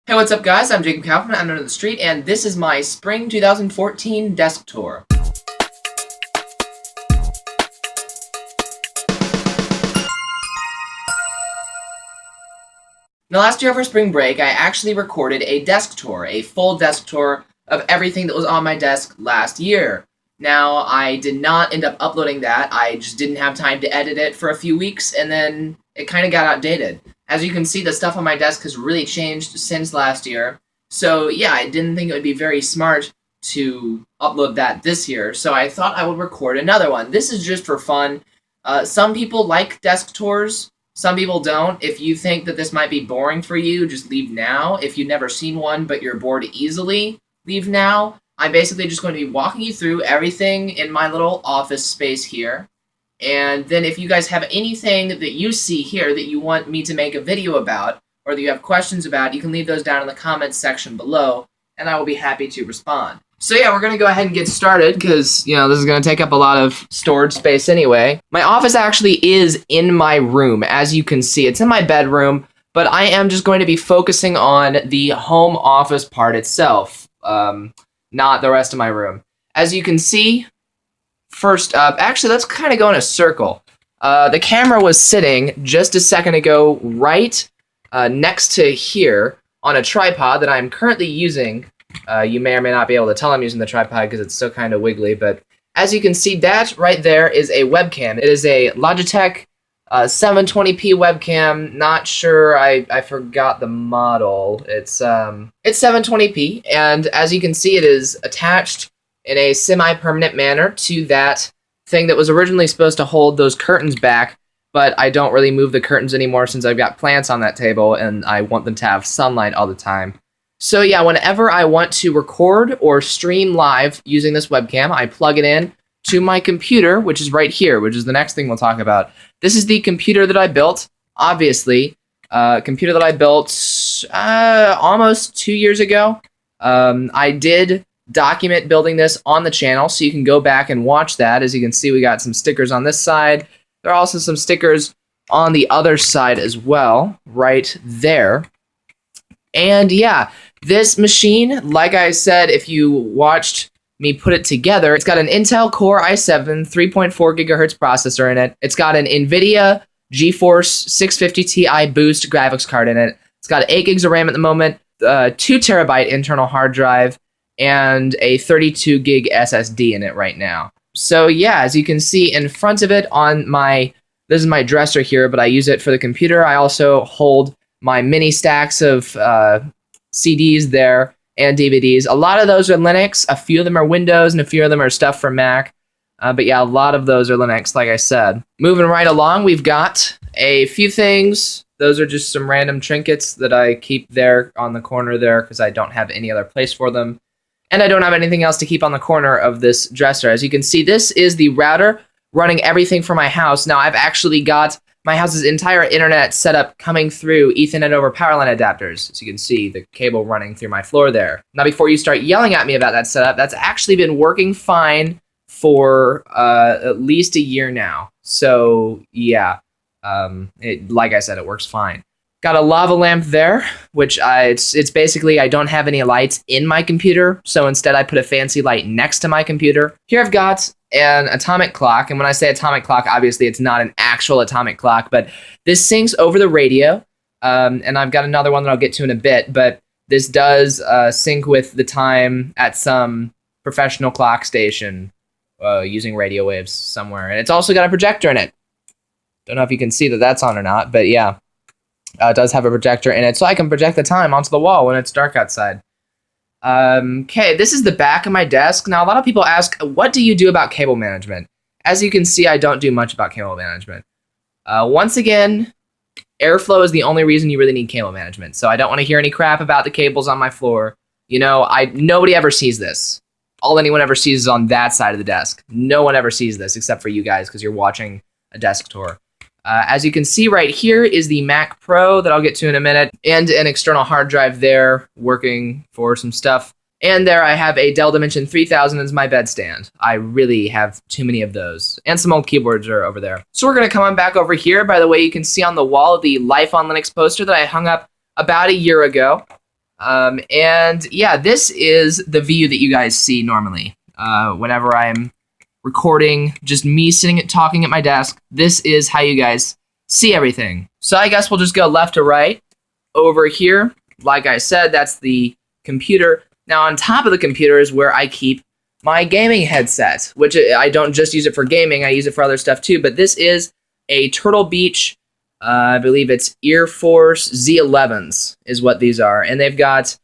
Hey, what's up guys? I'm Jacob Kaufman, I'm under the street, and this is my Spring 2014 desk tour. Now last year for spring break, I actually recorded a desk tour, a full desk tour of everything that was on my desk last year. Now, I did not end up uploading that, I just didn't have time to edit it for a few weeks, and then it kind of got outdated. As you can see, the stuff on my desk has really changed since last year. So yeah, I didn't think it would be very smart to upload that this year, so I thought I would record another one. This is just for fun. Some people like desk tours, some people don't. If you think that this might be boring for you, just leave now. If you've never seen one but you're bored easily, leave now. I'm basically just going to be walking you through everything in my little office space here. And then if you guys have anything that you see here that you want me to make a video about, or that you have questions about, you can leave those down in the comments section below, and I will be happy to respond. So yeah, we're going to go ahead and get started, because, this is going to take up a lot of storage space anyway. My office actually is in my room, as you can see. It's in my bedroom, but I am just going to be focusing on the home office part itself, not the rest of my room. As you can see, first up, actually, let's kind of go in a circle. The camera was sitting just a second ago right next to here on a tripod that I'm currently using. You may or may not be able to tell I'm using the tripod because it's still kind of wiggly, but as you can see, that right there is a webcam. It is a Logitech 720p webcam. Not sure, I forgot the model. It's 720p, and as you can see, it is attached in a semi-permanent manner to that thing that was originally supposed to hold those curtains back, but I don't really move the curtains anymore since I've got plants on that table and I want them to have sunlight all the time. So yeah, whenever I want to record or stream live using this webcam, I plug it in to my computer, which is right here, which is the next thing we'll talk about. This is the computer that I built, obviously. Computer that I built almost 2 years ago. I did document building this on the channel, so you can go back and watch that. As you can see, we got some stickers on this side. There are also some stickers on the other side as well, right there. And yeah, this machine, like I said, if you watched me put it together, it's got an Intel Core i7 3.4 gigahertz processor in it. It's got an NVIDIA GeForce 650 Ti Boost graphics card in it. It's got 8 gigs of RAM at the moment, 2 terabyte internal hard drive, and a 32 gig SSD in it right now. So yeah, as you can see in front of it on this is my dresser here, but I use it for the computer. I also hold my mini stacks of CDs there and DVDs. A lot of those are Linux, a few of them are Windows, and a few of them are stuff for Mac. But yeah, a lot of those are Linux, like I said. Moving right along, we've got a few things. Those are just some random trinkets that I keep there on the corner there because I don't have any other place for them. And I don't have anything else to keep on the corner of this dresser. As you can see, this is the router running everything for my house. Now, I've actually got my house's entire internet set up coming through Ethernet over power line adapters. As you can see, the cable running through my floor there. Now, before you start yelling at me about that setup, that's actually been working fine for at least a year now. So, yeah, like I said, it works fine. Got a lava lamp there, which it's basically I don't have any lights in my computer, so instead I put a fancy light next to my computer. Here I've got an atomic clock, and when I say atomic clock, obviously it's not an actual atomic clock, but this syncs over the radio, and I've got another one that I'll get to in a bit, but this does sync with the time at some professional clock station using radio waves somewhere, and it's also got a projector in it. Don't know if you can see that that's on or not, but yeah. It does have a projector in it, so I can project the time onto the wall when it's dark outside. Okay, this is the back of my desk. Now, a lot of people ask, what do you do about cable management? As you can see, I don't do much about cable management. Once again, airflow is the only reason you really need cable management, so I don't want to hear any crap about the cables on my floor. Nobody ever sees this. All anyone ever sees is on that side of the desk. No one ever sees this except for you guys because you're watching a desk tour. As you can see right here is the Mac Pro that I'll get to in a minute, and an external hard drive there working for some stuff. And there I have a Dell Dimension 3000 as my bedstand. I really have too many of those. And some old keyboards are over there. So we're going to come on back over here. By the way, you can see on the wall the Life on Linux poster that I hung up about a year ago. And yeah, this is the view that you guys see normally. Whenever I'm recording, just me sitting talking at my desk, this is how you guys see everything. So I guess we'll just go left to right. Over here, like I said, that's the computer. Now on top of the computer is where I keep my gaming headset, which I don't just use it for gaming, I use it for other stuff too, but this is a Turtle Beach, I believe it's Air Force Z11s is what these are. And they've got,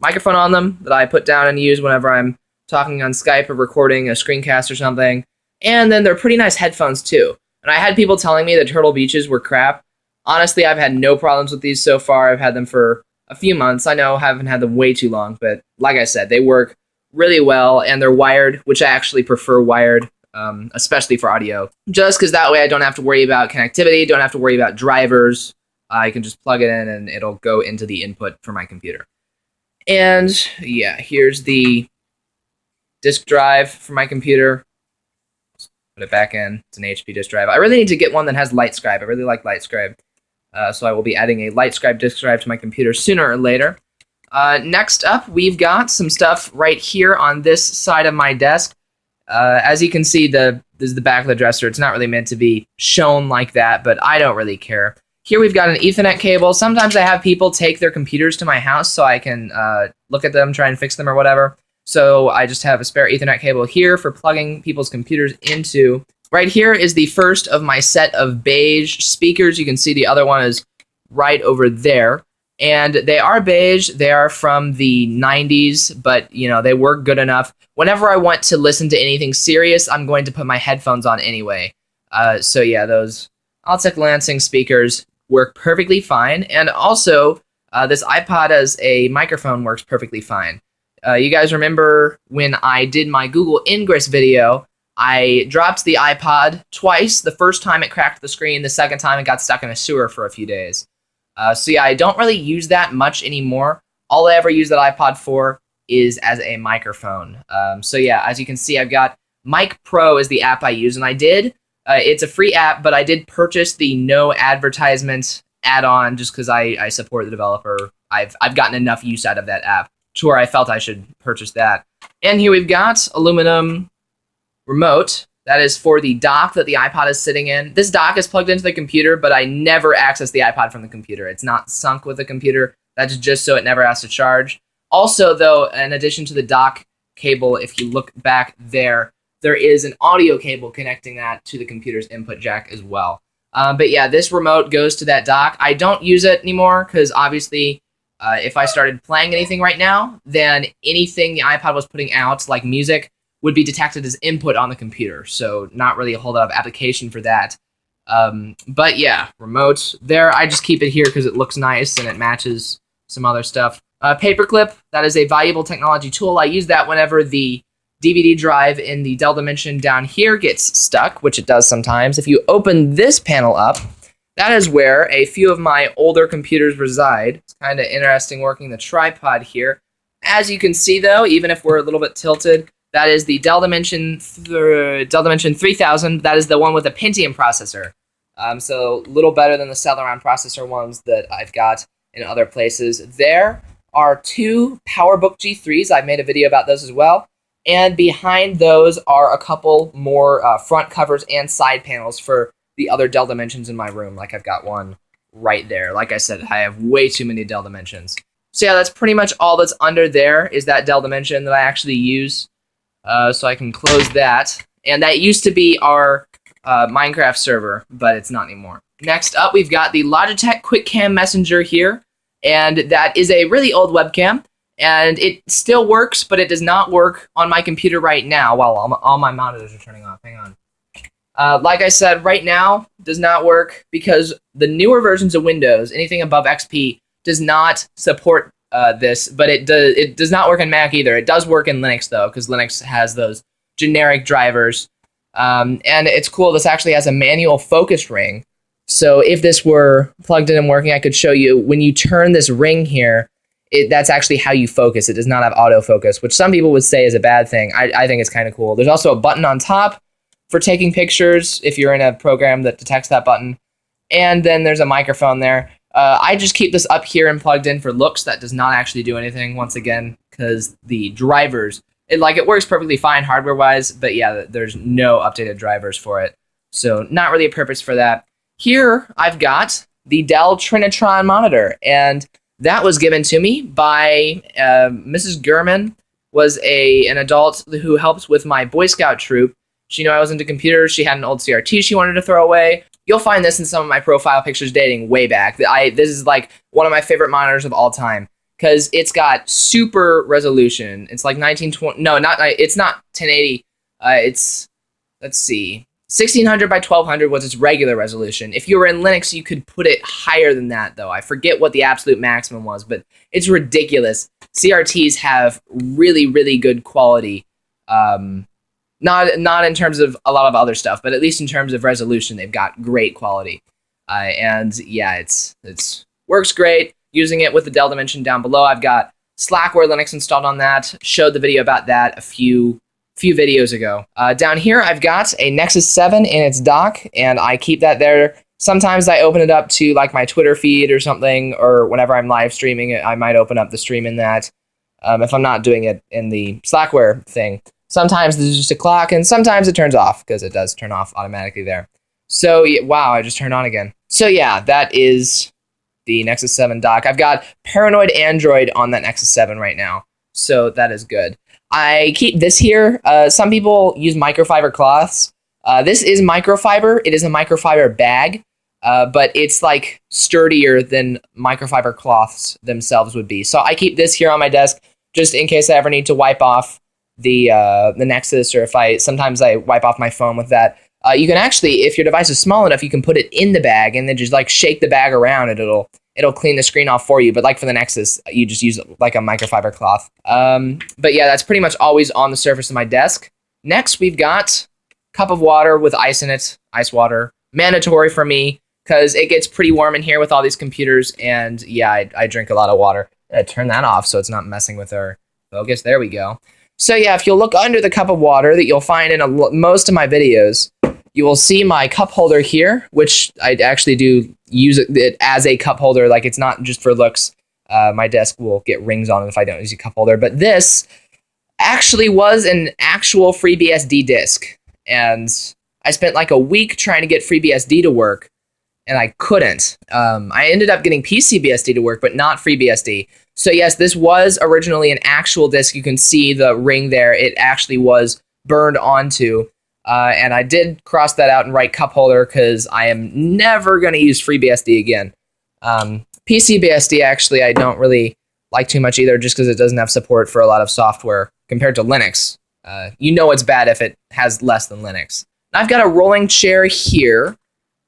microphone on them that I put down and use whenever I'm talking on Skype or recording a screencast or something. And then they're pretty nice headphones too. And I had people telling me that Turtle Beaches were crap. Honestly, I've had no problems with these so far. I've had them for a few months. I know I haven't had them way too long, but like I said, they work really well, and they're wired, which I actually prefer wired, especially for audio. Just because that way I don't have to worry about connectivity, don't have to worry about drivers. I can just plug it in and it'll go into the input for my computer. And yeah, here's the disk drive for my computer. Put it back in. It's an HP disk drive. I really need to get one that has LightScribe. I really like LightScribe. So I will be adding a LightScribe disk drive to my computer sooner or later. Next up, we've got some stuff right here on this side of my desk. As you can see, this is the back of the dresser. It's not really meant to be shown like that, but I don't really care. Here we've got an Ethernet cable. Sometimes I have people take their computers to my house so I can look at them, try and fix them or whatever. So I just have a spare Ethernet cable here for plugging people's computers into. Right here is the first of my set of beige speakers. You can see the other one is right over there. And they are beige. They are from the 90s, but they work good enough. Whenever I want to listen to anything serious, I'm going to put my headphones on anyway. So yeah, those Altec Lansing speakers work perfectly fine. And also, this iPod as a microphone works perfectly fine. You guys remember when I did my Google Ingress video, I dropped the iPod twice. The first time it cracked the screen, the second time it got stuck in a sewer for a few days. So yeah, I don't really use that much anymore. All I ever use that iPod for is as a microphone. So yeah, as you can see, I've got Mic Pro is the app I use, and I did. It's a free app, but I did purchase the no advertisement add-on just because I support the developer. I've gotten enough use out of that app to where I felt I should purchase that. And here we've got aluminum remote. That is for the dock that the iPod is sitting in. This dock is plugged into the computer, but I never access the iPod from the computer. It's not sunk with the computer. That's just so it never has to charge. Also, though, in addition to the dock cable, if you look back there, there is an audio cable connecting that to the computer's input jack as well. But yeah, this remote goes to that dock. I don't use it anymore because obviously if I started playing anything right now, then anything the iPod was putting out, like music, would be detected as input on the computer. So not really a whole lot of application for that. But yeah, remote there. I just keep it here because it looks nice and it matches some other stuff. Paperclip, that is a valuable technology tool. I use that whenever the DVD drive in the Dell Dimension down here gets stuck, which it does sometimes. If you open this panel up, that is where a few of my older computers reside. It's kind of interesting working the tripod here. As you can see, though, even if we're a little bit tilted, that is the Dell Dimension 3000. That is the one with a Pentium processor. So a little better than the Celeron processor ones that I've got in other places. There are two PowerBook G3s. I've made a video about those as well. And behind those are a couple more front covers and side panels for the other Dell Dimensions in my room. Like I've got one right there. Like I said, I have way too many Dell Dimensions. So yeah, that's pretty much all that's under there is that Dell Dimension that I actually use. So I can close that. And that used to be our Minecraft server, but it's not anymore. Next up, we've got the Logitech QuickCam Messenger here. And that is a really old webcam. And it still works, but it does not work on my computer right now while all my monitors are turning off. Hang on. Like I said, right now, does not work because the newer versions of Windows, anything above XP, does not support this, but it does not work in Mac either. It does work in Linux, though, because Linux has those generic drivers. And it's cool. This actually has a manual focus ring. So if this were plugged in and working, I could show you when you turn this ring here, that's actually how you focus. It does not have autofocus, which some people would say is a bad thing. I think it's kind of cool. There's also a button on top for taking pictures if you're in a program that detects that button. And then there's a microphone there. I just keep this up here and plugged in for looks. That does not actually do anything, once again, because the drivers, it works perfectly fine hardware-wise, but yeah, there's no updated drivers for it. So not really a purpose for that. Here, I've got the Dell Trinitron monitor, and that was given to me by Mrs. Gurman, was an adult who helps with my Boy Scout troop. She knew I was into computers. She had an old CRT she wanted to throw away. You'll find this in some of my profile pictures dating way back. This is like one of my favorite monitors of all time because it's got super resolution. It's like 1920. No, it's not 1080. It's, let's see, 1600 by 1200 was its regular resolution. If you were in Linux, you could put it higher than that, though. I forget what the absolute maximum was, but it's ridiculous. CRTs have really, really good quality. Not in terms of a lot of other stuff, but at least in terms of resolution, they've got great quality. And yeah, it's works great. Using it with the Dell Dimension down below, I've got Slackware Linux installed on that. Showed the video about that a few videos ago. Down here, I've got a Nexus 7 in its dock, and I keep that there. Sometimes I open it up to like my Twitter feed or something, or whenever I'm live streaming it, I might open up the stream in that. If I'm not doing it in the Slackware thing. Sometimes there's just a clock, and sometimes it turns off, because it does turn off automatically there. So, yeah, wow, I just turned on again. So, yeah, that is the Nexus 7 dock. I've got Paranoid Android on that Nexus 7 right now, so that is good. I keep this here. Some people use microfiber cloths. This is microfiber. It is a microfiber bag, but it's, like, sturdier than microfiber cloths themselves would be. So I keep this here on my desk, just in case I ever need to wipe off the Nexus, or sometimes I wipe off my phone with that. You can actually, if your device is small enough, you can put it in the bag and then just like shake the bag around, and it'll clean the screen off for you. But like for the Nexus, you just use like a microfiber cloth. But yeah, that's pretty much always on the surface of my desk. Next, we've got cup of water with ice in it, ice water, mandatory for me because it gets pretty warm in here with all these computers. And yeah, I drink a lot of water. I turn that off so it's not messing with our focus. There we go. So yeah, if you'll look under the cup of water that you'll find in most of my videos, you will see my cup holder here, which I actually do use it as a cup holder. Like, it's not just for looks. My desk will get rings on it if I don't use a cup holder. But this actually was an actual FreeBSD disk. And I spent like a week trying to get FreeBSD to work, and I couldn't. I ended up getting PCBSD to work, but not FreeBSD. So yes, this was originally an actual disk. You can see the ring there. It actually was burned onto. And I did cross that out and write cup holder because I am never going to use FreeBSD again. PCBSD, actually, I don't really like too much either, just because it doesn't have support for a lot of software compared to Linux. You know it's bad if it has less than Linux. I've got a rolling chair here.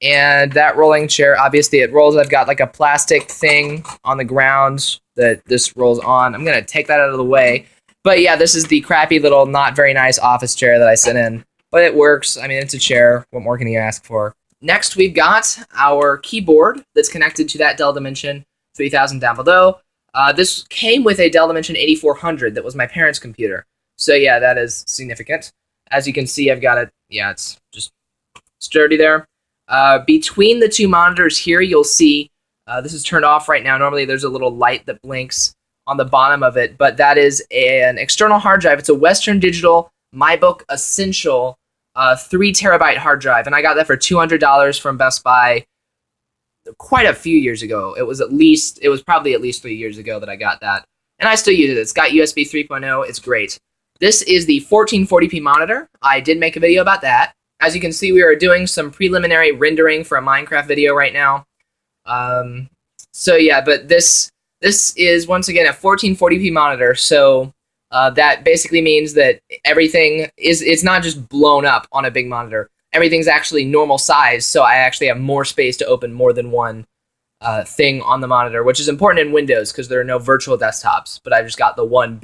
And that rolling chair, obviously it rolls. I've got like a plastic thing on the ground that this rolls on. I'm going to take that out of the way. But yeah, this is the crappy little, not very nice office chair that I sit in. But it works. I mean, it's a chair. What more can you ask for? Next, we've got our keyboard that's connected to that Dell Dimension 3000 down below. This came with a Dell Dimension 8400 that was my parents' computer. So yeah, that is significant. As you can see, I've got it. Yeah, it's just sturdy there. Between the two monitors here, you'll see this is turned off right now. Normally, there's a little light that blinks on the bottom of it, but that is an external hard drive. It's a Western Digital MyBook Essential 3 terabyte hard drive, and I got that for $200 from Best Buy quite a few years ago. It was probably at least 3 years ago that I got that, and I still use it. It's got USB 3.0. It's great. This is the 1440p monitor. I did make a video about that. As you can see, we are doing some preliminary rendering for a Minecraft video right now. So yeah, but this is, once again, a 1440p monitor, so that basically means that it's not just blown up on a big monitor. Everything's actually normal size, so I actually have more space to open more than one thing on the monitor, which is important in Windows because there are no virtual desktops, but I just got the one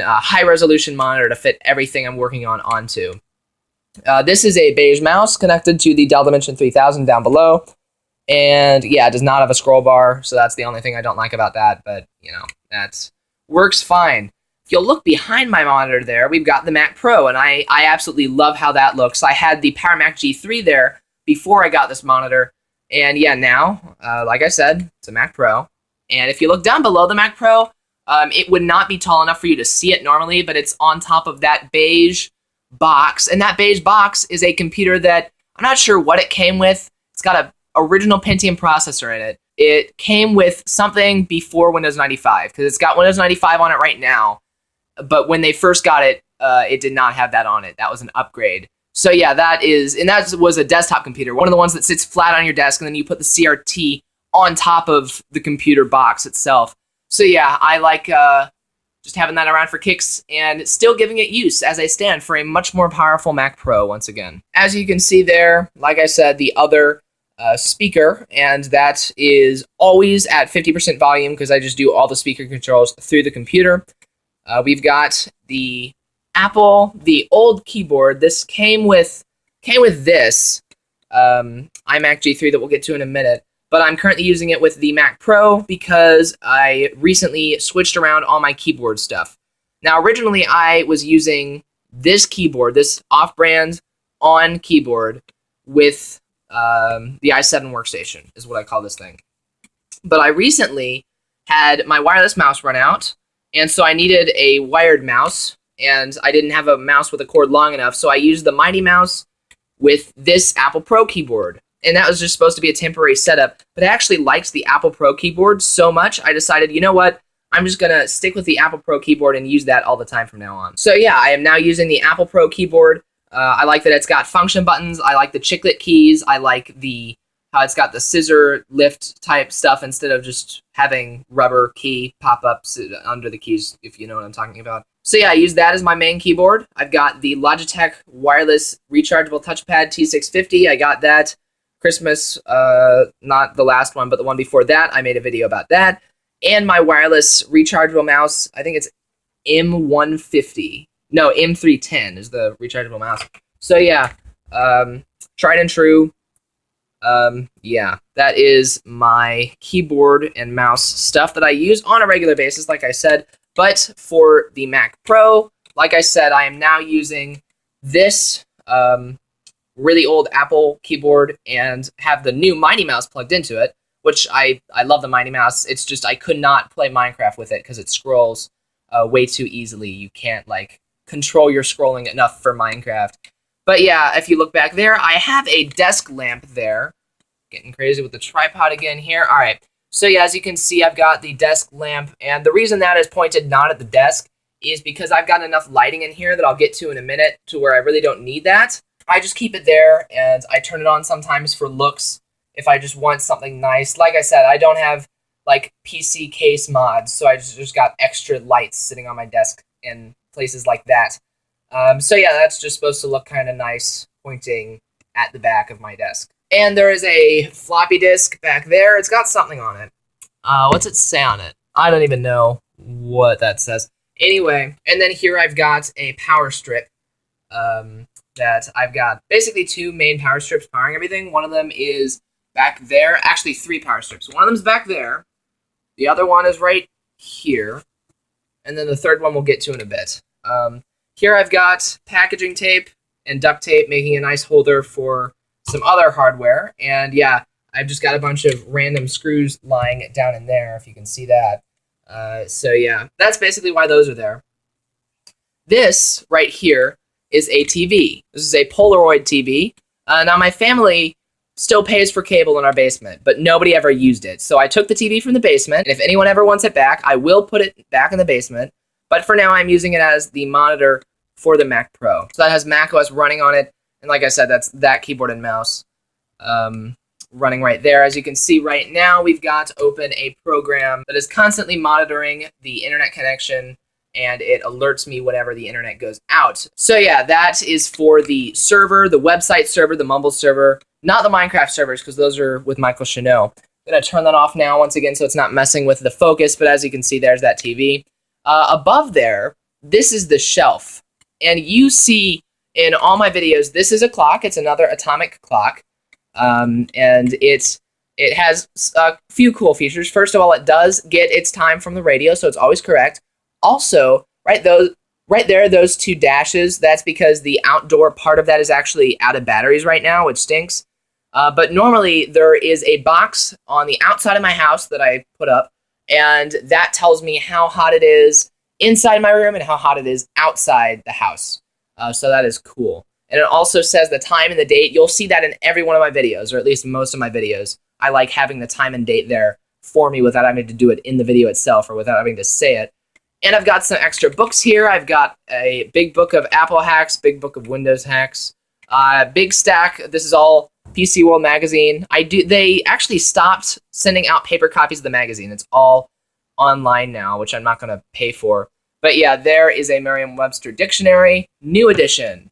high-resolution monitor to fit everything I'm working on onto. This is a beige mouse connected to the Dell Dimension 3000 down below. And yeah, it does not have a scroll bar, so that's the only thing I don't like about that, but you know, that works fine. If you'll look behind my monitor there, we've got the Mac Pro, and I absolutely love how that looks. I had the Power Mac G3 there before I got this monitor, And yeah, now, like I said, it's a Mac Pro. And if you look down below the Mac Pro, it would not be tall enough for you to see it normally, but it's on top of that beige box. And that beige box is a computer that I'm not sure what it came with. It's got an original Pentium processor in it. It came with something before Windows 95, because it's got Windows 95 on it right now. But when they first got it, it did not have that on it. That was an upgrade. So yeah, that was a desktop computer, one of the ones that sits flat on your desk, and then you put the CRT on top of the computer box itself. So yeah, I like just having that around for kicks and still giving it use as I stand for a much more powerful Mac Pro once again. As you can see there, like I said, the other speaker, and that is always at 50% volume because I just do all the speaker controls through the computer. We've got the Apple, the old keyboard. This came with this iMac G3 that we'll get to in a minute, but I'm currently using it with the Mac Pro because I recently switched around all my keyboard stuff. Now, originally I was using this keyboard, this off-brand on keyboard with the i7 workstation is what I call this thing. But I recently had my wireless mouse run out, and so I needed a wired mouse, and I didn't have a mouse with a cord long enough, so I used the Mighty Mouse with this Apple Pro keyboard. And that was just supposed to be a temporary setup, but I actually liked the Apple Pro keyboard so much, I decided, you know what, I'm just going to stick with the Apple Pro keyboard and use that all the time from now on. So yeah, I am now using the Apple Pro keyboard. I like that it's got function buttons. I like the chiclet keys. I like how it's got the scissor lift type stuff instead of just having rubber key pop-ups under the keys, if you know what I'm talking about. So yeah, I use that as my main keyboard. I've got the Logitech wireless rechargeable touchpad T650. I got that Christmas, not the last one, but the one before that. I made a video about that. And my wireless rechargeable mouse, I think it's M150. No, M310 is the rechargeable mouse. So yeah, tried and true. Yeah, that is my keyboard and mouse stuff that I use on a regular basis, like I said. But for the Mac Pro, like I said, I am now using this really old Apple keyboard and have the new Mighty Mouse plugged into it, which I love the Mighty Mouse. It's just I could not play Minecraft with it because it scrolls way too easily. You can't control your scrolling enough for Minecraft. But yeah, if you look back there, I have a desk lamp there. Getting crazy with the tripod again here. All right. So yeah, as you can see, I've got the desk lamp, and the reason that is pointed not at the desk is because I've got enough lighting in here that I'll get to in a minute to where I really don't need that. I just keep it there, and I turn it on sometimes for looks if I just want something nice. Like I said, I don't have PC case mods, so I just got extra lights sitting on my desk in places like that. So yeah, that's just supposed to look kind of nice pointing at the back of my desk. And there is a floppy disk back there. It's got something on it. What's it say on it? I don't even know what that says. Anyway, and then here I've got a power strip that I've got basically two main power strips powering everything. One of them is back there. Actually, three power strips. One of them's back there. The other one is right here. And then the third one we'll get to in a bit. Here I've got packaging tape and duct tape making a nice holder for some other hardware. And yeah, I've just got a bunch of random screws lying down in there, if you can see that. So yeah, that's basically why those are there. This right here is a TV. This is a Polaroid TV. Now my family still pays for cable in our basement, but nobody ever used it. So I took the TV from the basement, and if anyone ever wants it back, I will put it back in the basement. But for now, I'm using it as the monitor for the Mac Pro. So that has macOS running on it, and like I said, that's that keyboard and mouse running right there. As you can see right now, we've got open a program that is constantly monitoring the internet connection, and it alerts me whenever the internet goes out. So yeah, that is for the server, the website server, the Mumble server, not the Minecraft servers, because those are with Michael Chanel. I'm going to turn that off now once again so it's not messing with the focus, but as you can see, there's that TV. Above there, this is the shelf. And you see in all my videos, this is a clock. It's another atomic clock. And it has a few cool features. First of all, it does get its time from the radio, so it's always correct. Also, right there, those two dashes, that's because the outdoor part of that is actually out of batteries right now, which stinks. But normally there is a box on the outside of my house that I put up, and that tells me how hot it is inside my room and how hot it is outside the house. So that is cool. And it also says the time and the date. You'll see that in every one of my videos, or at least most of my videos. I like having the time and date there for me without having to do it in the video itself or without having to say it. And I've got some extra books here. I've got a big book of Apple hacks, big book of Windows hacks, big stack. This is all PC World magazine. They actually stopped sending out paper copies of the magazine. It's all online now, which I'm not going to pay for. But yeah, there is a Merriam-Webster dictionary, new edition.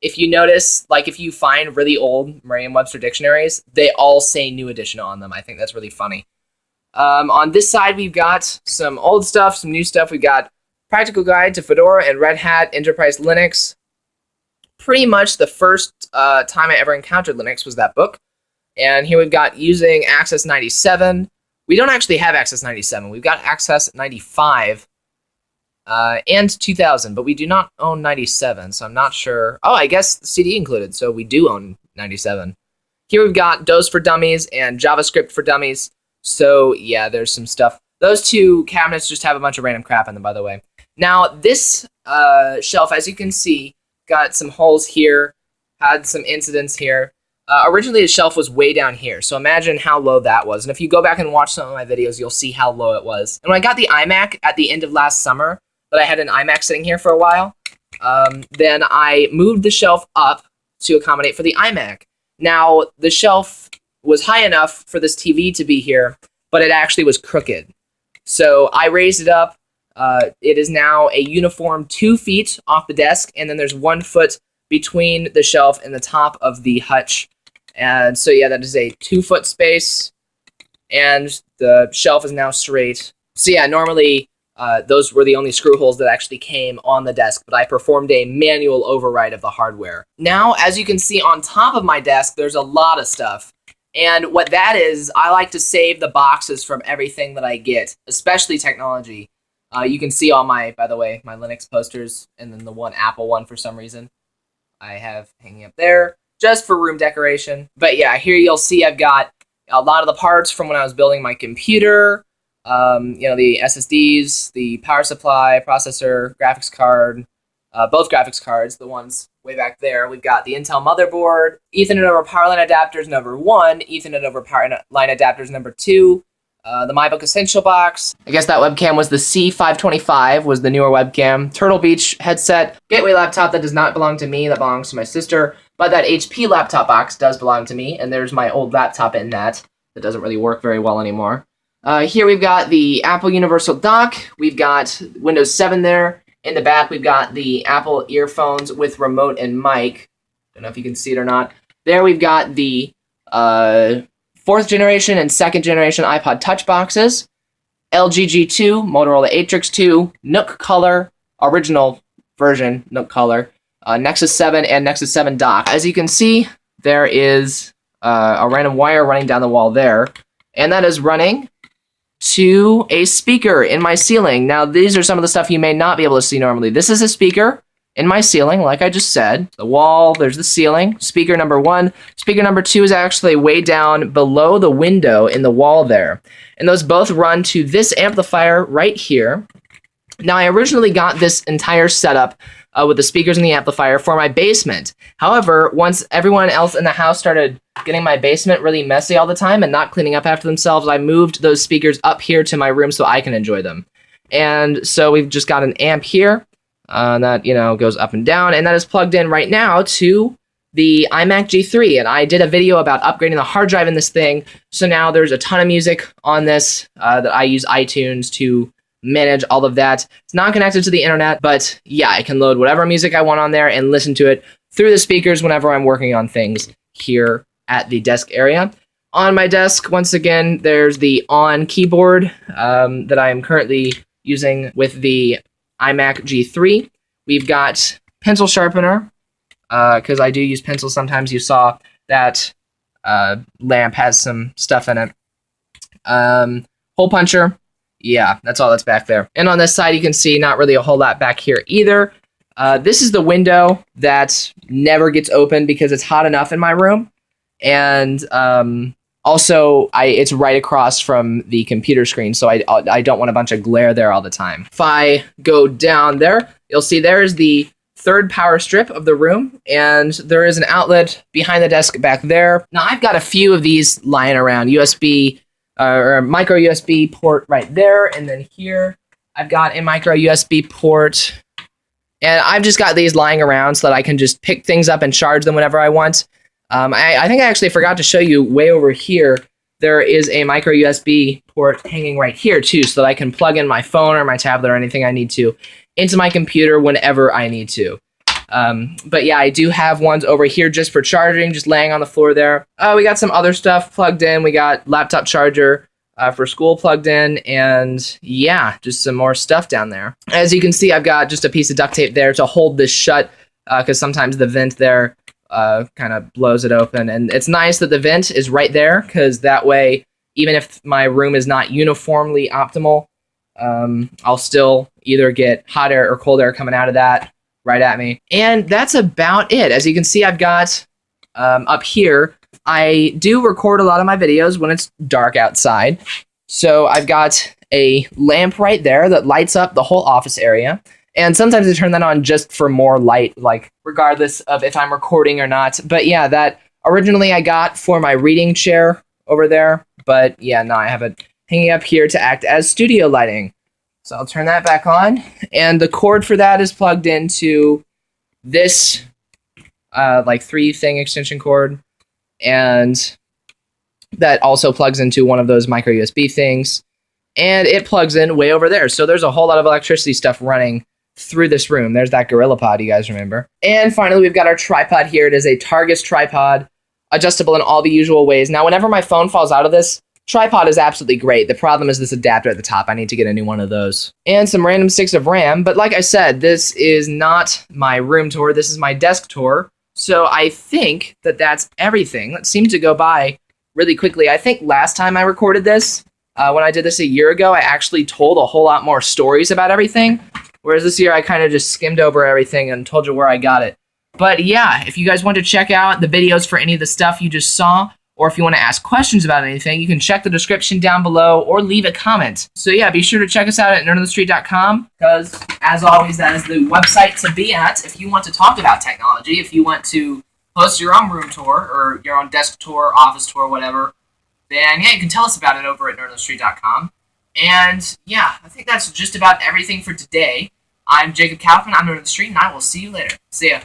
If you notice, like if you find really old Merriam-Webster dictionaries, they all say new edition on them. I think that's really funny. On this side, we've got some old stuff, some new stuff. We've got Practical Guide to Fedora and Red Hat Enterprise Linux. Pretty much the first time I ever encountered Linux was that book. And here we've got using Access 97. We don't actually have Access 97. We've got Access 95 and 2000, but we do not own 97, so I'm not sure. Oh, I guess the CD included, so we do own 97. Here we've got DOS for Dummies and JavaScript for Dummies. So yeah, there's some stuff. Those two cabinets just have a bunch of random crap in them, by the way. Now, this shelf, as you can see, got some holes here, had some incidents here. Originally, the shelf was way down here, so imagine how low that was. And if you go back and watch some of my videos, you'll see how low it was. And when I got the iMac at the end of last summer, but I had an iMac sitting here for a while, then I moved the shelf up to accommodate for the iMac. Now, the shelf was high enough for this TV to be here, but it actually was crooked. So I raised it up. It is now a uniform 2 feet off the desk, and then there's 1 foot between the shelf and the top of the hutch. And so yeah, that is a 2 foot space, and the shelf is now straight. So yeah, normally those were the only screw holes that actually came on the desk, but I performed a manual override of the hardware. Now, as you can see on top of my desk, there's a lot of stuff. And what that is, I like to save the boxes from everything that I get, especially technology. You can see all my, by the way, my Linux posters, and then the one Apple one for some reason I have hanging up there, just for room decoration. But yeah, here you'll see I've got a lot of the parts from when I was building my computer. The SSDs, the power supply, processor, graphics card, both graphics cards, the ones way back there. We've got the Intel motherboard, Ethernet over power line adapters number 1, Ethernet over power line adapters number 2, the MyBook Essential box. I guess that webcam was the C525, was the newer webcam. Turtle Beach headset, gateway laptop that does not belong to me, that belongs to my sister, but that HP laptop box does belong to me, and there's my old laptop in that doesn't really work very well anymore. Here we've got the Apple Universal Dock, we've got Windows 7 there. In the back, we've got the Apple earphones with remote and mic. Don't know if you can see it or not. There we've got the 4th generation and 2nd generation iPod Touch boxes, LG G2, Motorola Atrix 2, Nook Color, original version Nook Color, Nexus 7, and Nexus 7 dock. As you can see, there is a random wire running down the wall there, and that is running to a speaker in my ceiling. Now, these are some of the stuff you may not be able to see normally. This is a speaker in my ceiling, like I just said. The wall, there's the ceiling. Speaker number 1. Speaker number 2 is actually way down below the window in the wall there. And those both run to this amplifier right here. Now, I originally got this entire setup with the speakers and the amplifier for my basement. However, once everyone else in the house started getting my basement really messy all the time and not cleaning up after themselves, I moved those speakers up here to my room so I can enjoy them. And so we've just got an amp here that, goes up and down, and that is plugged in right now to the iMac G3. And I did a video about upgrading the hard drive in this thing, so now there's a ton of music on this that I use iTunes to manage all of that. It's not connected to the internet, but yeah, I can load whatever music I want on there and listen to it through the speakers whenever I'm working on things here at the desk area. On my desk, once again, there's the on keyboard that I am currently using with the iMac G3. We've got pencil sharpener, because I do use pencils sometimes. You saw that lamp has some stuff in it. Hole puncher. Yeah, that's all that's back there. And on this side, you can see not really a whole lot back here either. This is the window that never gets opened because it's hot enough in my room. And also, it's right across from the computer screen, so I don't want a bunch of glare there all the time. If I go down there, you'll see there's the third power strip of the room, and there is an outlet behind the desk back there. Now, I've got a few of these lying around, USB or micro USB port right there, and then here I've got a micro USB port, and I've just got these lying around so that I can just pick things up and charge them whenever I want. I think I actually forgot to show you way over here, there is a micro USB port hanging right here too, so that I can plug in my phone or my tablet or anything I need to into my computer whenever I need to. But yeah, I do have ones over here just for charging, just laying on the floor there. We got some other stuff plugged in. We got laptop charger for school plugged in, and yeah, just some more stuff down there. As you can see, I've got just a piece of duct tape there to hold this shut, because sometimes the vent there kind of blows it open. And it's nice that the vent is right there, because that way, even if my room is not uniformly optimal, I'll still either get hot air or cold air coming out of that right at me. And that's about it. As you can see, I've got up here, I do record a lot of my videos when it's dark outside. So I've got a lamp right there that lights up the whole office area. And sometimes I turn that on just for more light, like regardless of if I'm recording or not. But yeah, that originally I got for my reading chair over there. But yeah, now I have it hanging up here to act as studio lighting. So I'll turn that back on. And the cord for that is plugged into this like 3-thing extension cord. And that also plugs into one of those micro USB things. And it plugs in way over there. So there's a whole lot of electricity stuff running through this room. There's that Gorilla Pod, you guys remember. And finally, we've got our tripod here. It is a Targus tripod, adjustable in all the usual ways. Now, whenever my phone falls out of this, tripod is absolutely great. The problem is this adapter at the top. I need to get a new one of those. And some random sticks of RAM. But like I said, this is not my room tour. This is my desk tour. So I think that that's everything. That seemed to go by really quickly. I think last time I recorded this, when I did this a year ago, I actually told a whole lot more stories about everything. Whereas this year, I kind of just skimmed over everything and told you where I got it. But yeah, if you guys want to check out the videos for any of the stuff you just saw, or if you want to ask questions about anything, you can check the description down below or leave a comment. So yeah, be sure to check us out at nerdonthestreet.com, because as always, that is the website to be at if you want to talk about technology, if you want to host your own room tour or your own desk tour, office tour, whatever, then yeah, you can tell us about it over at nerdonthestreet.com. And yeah, I think that's just about everything for today. I'm Jacob Kaufman, I'm Nerd on the Street, and I will see you later. See ya.